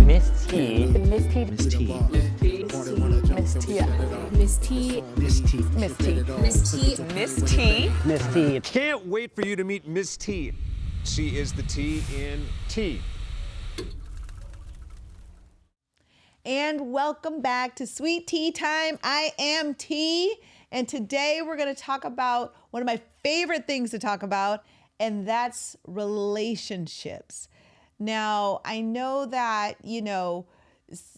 Miss T. Miss T. Miss T. Miss T. Miss T. Miss T. Miss T. Miss T. Miss T. Miss T. Can't wait for you to meet Miss T. She is the T in T. And welcome back to Sweet Tea Time. I am T, and today we're going to talk about one of my favorite things to talk about, and that's relationships. Now, I know that,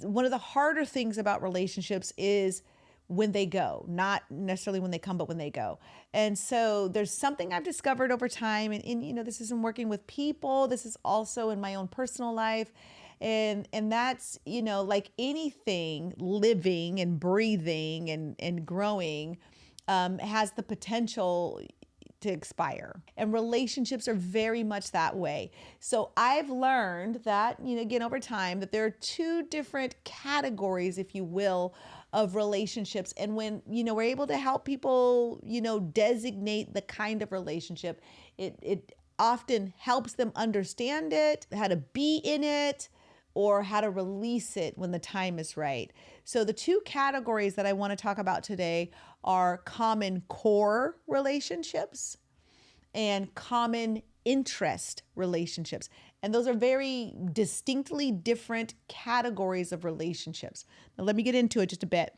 one of the harder things about relationships is when they go, not necessarily when they come, but when they go. And so there's something I've discovered over time, and this isn't working with people. This is also in my own personal life. And that's, like anything living and breathing and growing has the potential to expire. And relationships are very much that way. So I've learned that, again, over time, that there are two different categories, if you will, of relationships. And when, we're able to help people, designate the kind of relationship, it often helps them understand it, how to be in it, or how to release it when the time is right. So the two categories that I want to talk about today are common core relationships and common interest relationships. And those are very distinctly different categories of relationships. Now let me get into it just a bit.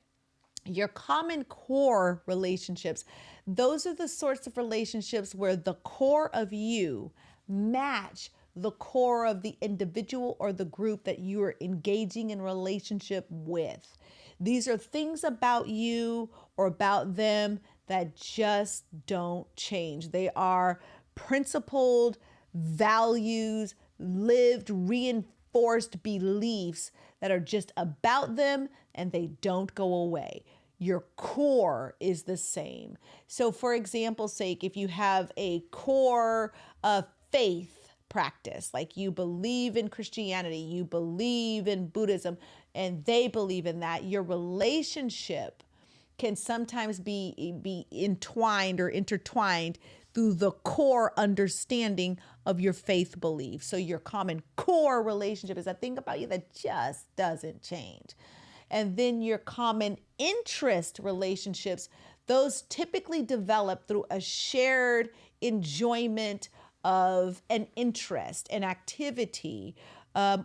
Your common core relationships, those are the sorts of relationships where the core of you match the core of the individual or the group that you are engaging in relationship with. These are things about you or about them that just don't change. They are principled values, lived, reinforced beliefs that are just about them and they don't go away. Your core is the same. So for example's sake, if you have a core of faith, practice, like you believe in Christianity, you believe in Buddhism, and they believe in that, your relationship can sometimes be entwined or intertwined through the core understanding of your faith beliefs. So your common core relationship is that thing about you that just doesn't change. And then your common interest relationships, those typically develop through a shared enjoyment of an interest, an activity,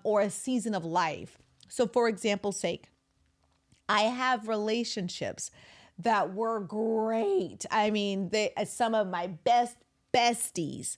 or a season of life. So for example's sake, I have relationships that were great. I mean, they some of my best besties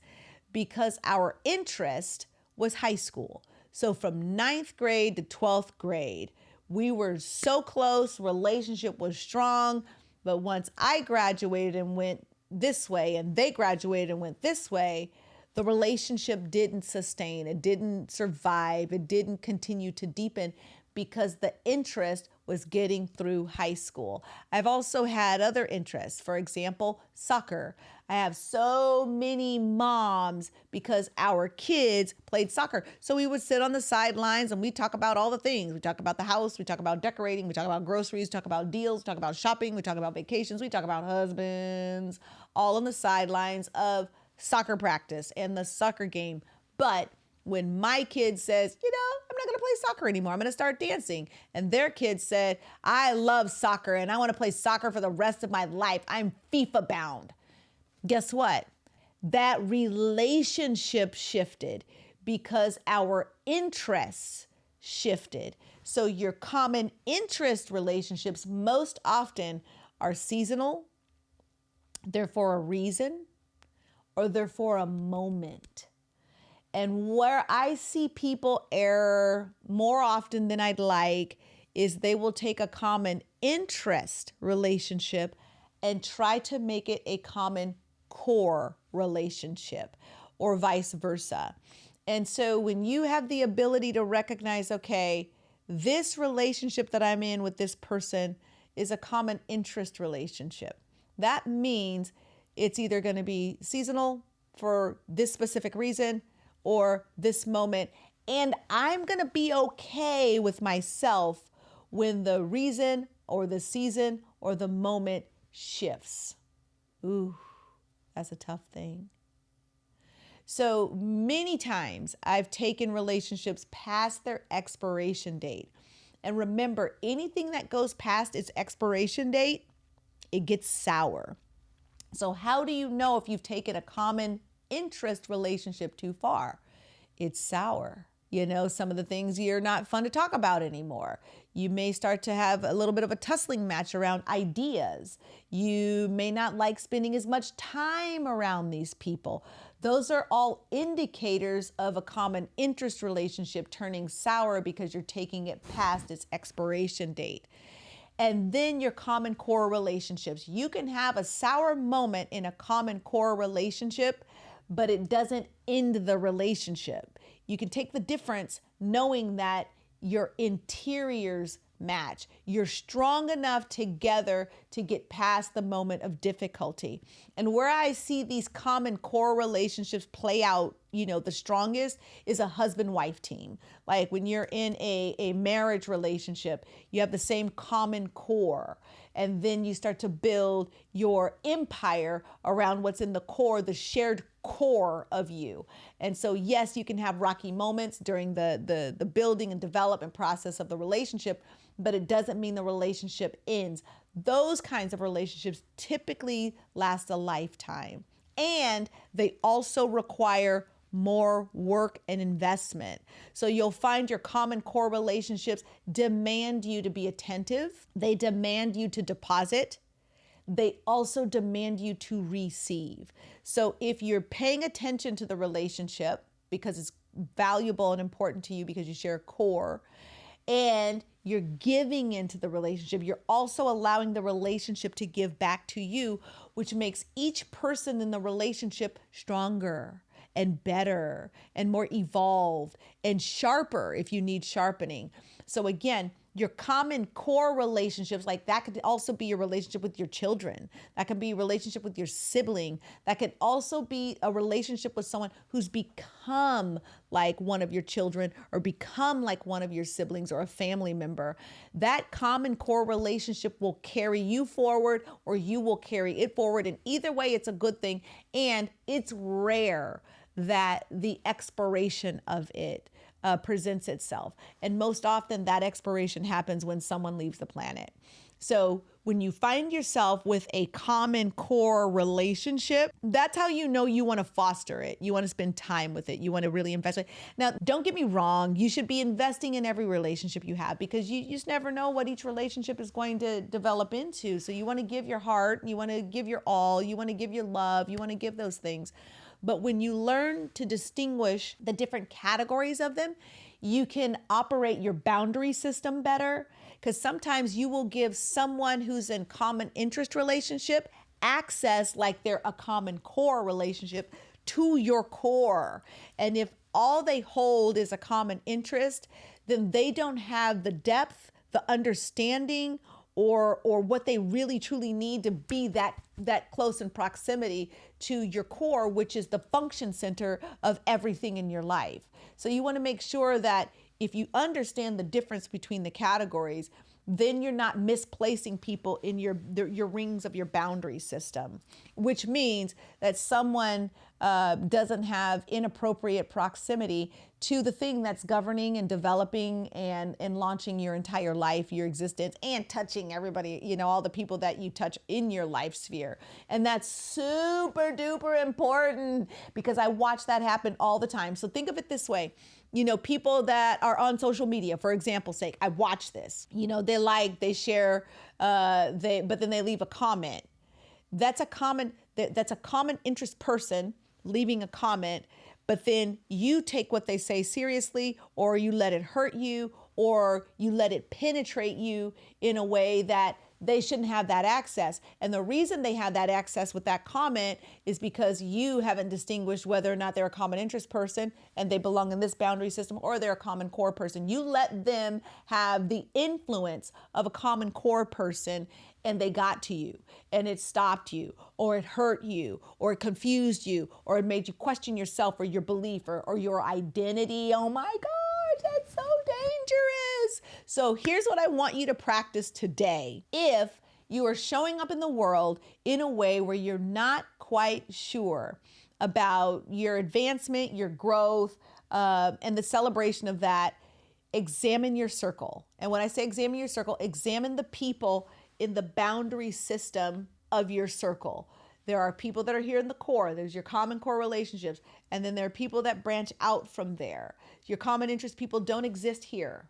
because our interest was high school. So from 9th grade to 12th grade, we were so close, relationship was strong. But once I graduated and went this way and they graduated and went this way, the relationship didn't sustain, it didn't survive, it didn't continue to deepen because the interest was getting through high school. I've also had other interests. For example, soccer. I have so many moms because our kids played soccer. So we would sit on the sidelines and we talk about all the things. We talk about the house, we talk about decorating, we talk about groceries, we talk about deals, we talk about shopping, we talk about vacations, we talk about husbands, all on the sidelines of soccer practice and the soccer game. But when my kid says, I'm not going to play soccer anymore, I'm going to start dancing. And their kid said, I love soccer and I want to play soccer for the rest of my life. I'm FIFA bound. Guess what? That relationship shifted because our interests shifted. So your common interest relationships most often are seasonal, they're for a reason, or they're for a moment. And where I see people err more often than I'd like is they will take a common interest relationship and try to make it a common core relationship or vice versa. And so when you have the ability to recognize, okay, this relationship that I'm in with this person is a common interest relationship, that means it's either going to be seasonal for this specific reason or this moment. And I'm going to be okay with myself when the reason or the season or the moment shifts. Ooh, that's a tough thing. So many times I've taken relationships past their expiration date. And remember, anything that goes past its expiration date, it gets sour. So how do you know if you've taken a common interest relationship too far? It's sour. Some of the things you're not fun to talk about anymore. You may start to have a little bit of a tussling match around ideas. You may not like spending as much time around these people. Those are all indicators of a common interest relationship turning sour because you're taking it past its expiration date. And then your common core relationships. You can have a sour moment in a common core relationship, but it doesn't end the relationship. You can take the difference knowing that your interiors match. You're strong enough together to get past the moment of difficulty. And where I see these common core relationships play out, the strongest is a husband-wife team. Like when you're in a marriage relationship, you have the same common core. And then you start to build your empire around what's in the core, the shared core of you. And so, yes, you can have rocky moments during the building and development process of the relationship, but it doesn't mean the relationship ends. Those kinds of relationships typically last a lifetime. And they also require more work and investment. So you'll find your common core relationships demand you to be attentive. They demand you to deposit. They also demand you to receive. So if you're paying attention to the relationship because it's valuable and important to you because you share a core, and you're giving into the relationship, you're also allowing the relationship to give back to you, which makes each person in the relationship stronger and better and more evolved and sharper if you need sharpening. So again, your common core relationships, like that could also be your relationship with your children. That could be a relationship with your sibling. That could also be a relationship with someone who's become like one of your children or become like one of your siblings or a family member. That common core relationship will carry you forward or you will carry it forward. And either way, it's a good thing. And it's rare that the expiration of it presents itself. And most often that expiration happens when someone leaves the planet. So when you find yourself with a common core relationship, that's how you know you want to foster it. You want to spend time with it. You want to really invest in it. Now, don't get me wrong. You should be investing in every relationship you have because you just never know what each relationship is going to develop into. So you want to give your heart, you want to give your all, you want to give your love, you want to give those things. But when you learn to distinguish the different categories of them, you can operate your boundary system better because sometimes you will give someone who's in common interest relationship access like they're a common core relationship to your core. And if all they hold is a common interest, then they don't have the depth, the understanding, or what they really truly need to be that close in proximity to your core, which is the function center of everything in your life. So you want to make sure that if you understand the difference between the categories, then you're not misplacing people in your rings of your boundary system, which means that someone doesn't have inappropriate proximity to the thing that's governing and developing and launching your entire life, your existence, and touching everybody, all the people that you touch in your life sphere. And that's super duper important because I watch that happen all the time. So think of it this way. People that are on social media, for example's sake, I watch this. They share, but then they leave a comment. That's a common interest person leaving a comment, but then you take what they say seriously, or you let it hurt you, or you let it penetrate you in a way that they shouldn't have that access. And the reason they have that access with that comment is because you haven't distinguished whether or not they're a common interest person and they belong in this boundary system or they're a common core person. You let them have the influence of a common core person and they got to you and it stopped you or it hurt you or it confused you or it made you question yourself or your belief or your identity. Oh my God, that's so dangerous. So here's what I want you to practice today. If you are showing up in the world in a way where you're not quite sure about your advancement, your growth, and the celebration of that, examine your circle. And when I say examine your circle, examine the people in the boundary system of your circle. There are people that are here in the core. There's your common core relationships. And then there are people that branch out from there. Your common interest people don't exist here.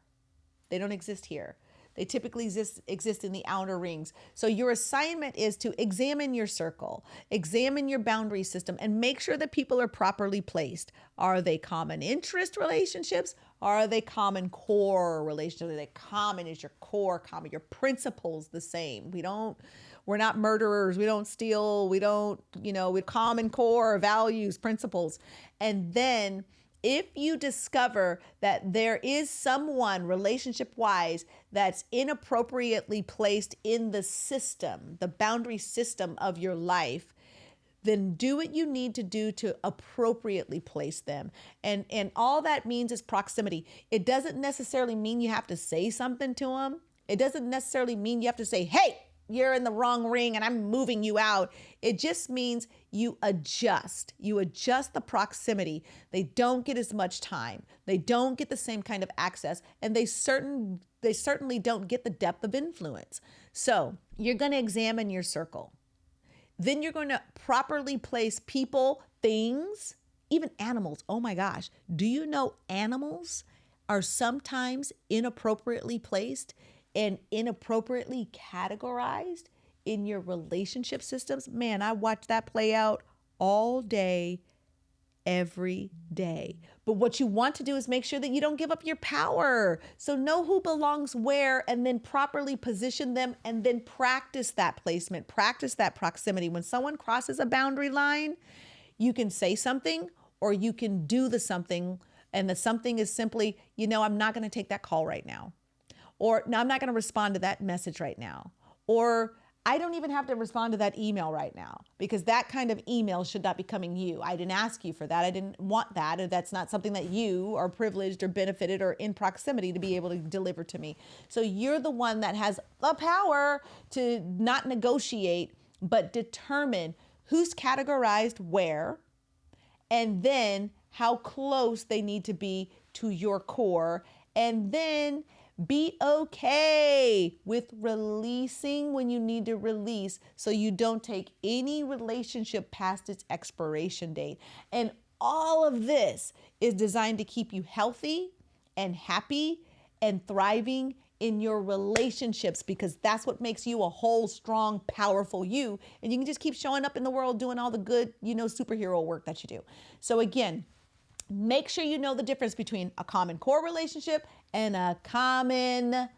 They don't exist here. They typically exist in the outer rings. So your assignment is to examine your circle, examine your boundary system, and make sure that people are properly placed. Are they common interest relationships? Are they common core relationships? Are they common? Is your core common? Your principles the same? We're not murderers. We don't steal. We don't, with common core values, principles. And then if you discover that there is someone relationship-wise that's inappropriately placed in the system, the boundary system of your life, then do what you need to do to appropriately place them. And all that means is proximity. It doesn't necessarily mean you have to say something to them. It doesn't necessarily mean you have to say, hey, you're in the wrong ring and I'm moving you out. It just means you adjust. You adjust the proximity. They don't get as much time. They don't get the same kind of access, and they certainly don't get the depth of influence. So you're going to examine your circle. Then you're going to properly place people, things, even animals. Oh my gosh. Do you know animals are sometimes inappropriately placed and inappropriately categorized in your relationship systems? Man, I watch that play out all day, every day. But what you want to do is make sure that you don't give up your power. So know who belongs where, and then properly position them, and then practice that placement, practice that proximity. When someone crosses a boundary line, you can say something or you can do the something. And the something is simply, I'm not going to take that call right now. Or, no, I'm not going to respond to that message right now. Or, I don't even have to respond to that email right now, because that kind of email should not be coming you. I didn't ask you for that. I didn't want that. Or that's not something that you are privileged or benefited or in proximity to be able to deliver to me. So you're the one that has the power to not negotiate, but determine who's categorized where, and then how close they need to be to your core, and then be okay with releasing when you need to release, so you don't take any relationship past its expiration date. And all of this is designed to keep you healthy and happy and thriving in your relationships, because that's what makes you a whole, strong, powerful you. And you can just keep showing up in the world doing all the good, superhero work that you do. So again, make sure you know the difference between a common core relationship and a common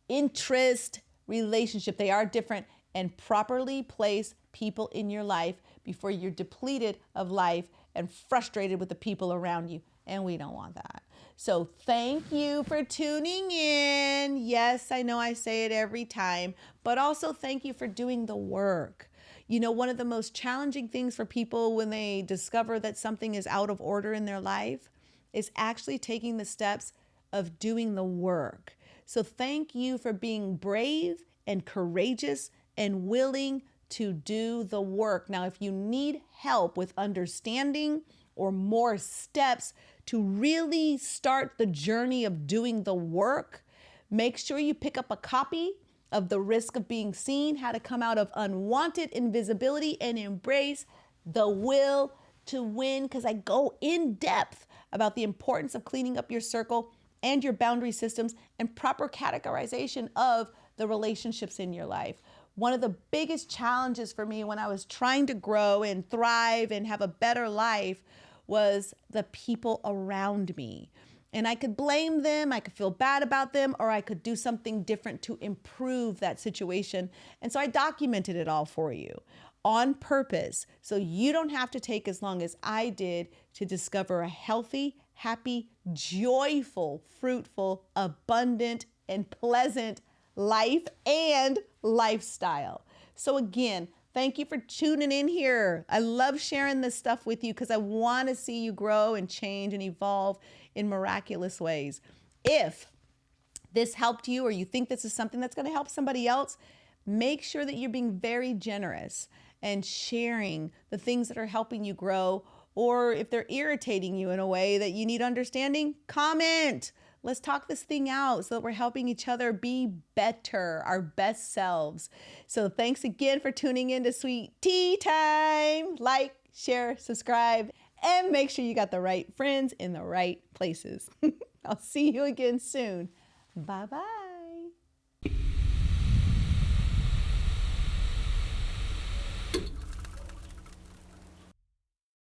interest relationship. They are different, and properly place people in your life before you're depleted of life and frustrated with the people around you. And we don't want that. So thank you for tuning in. Yes, I know I say it every time, but also thank you for doing the work. One of the most challenging things for people when they discover that something is out of order in their life is actually taking the steps of doing the work. So thank you for being brave and courageous and willing to do the work. Now, if you need help with understanding or more steps to really start the journey of doing the work, make sure you pick up a copy of The Risk of Being Seen: How to Come Out of Unwanted Invisibility and Embrace the Will to Win, because I go in depth about the importance of cleaning up your circle and your boundary systems and proper categorization of the relationships in your life. One of the biggest challenges for me when I was trying to grow and thrive and have a better life was the people around me. And I could blame them, I could feel bad about them, or I could do something different to improve that situation. And so I documented it all for you on purpose, so you don't have to take as long as I did to discover a healthy, happy, joyful, fruitful, abundant, and pleasant life and lifestyle. So again, thank you for tuning in here. I love sharing this stuff with you because I want to see you grow and change and evolve in miraculous ways. If this helped you, or you think this is something that's going to help somebody else, make sure that you're being very generous and sharing the things that are helping you grow, or if they're irritating you in a way that you need understanding, comment. Let's talk this thing out so that we're helping each other be better, our best selves. So thanks again for tuning in to Sweet Tea Time. Like, share, subscribe, and make sure you got the right friends in the right places. I'll see you again soon. Bye-bye.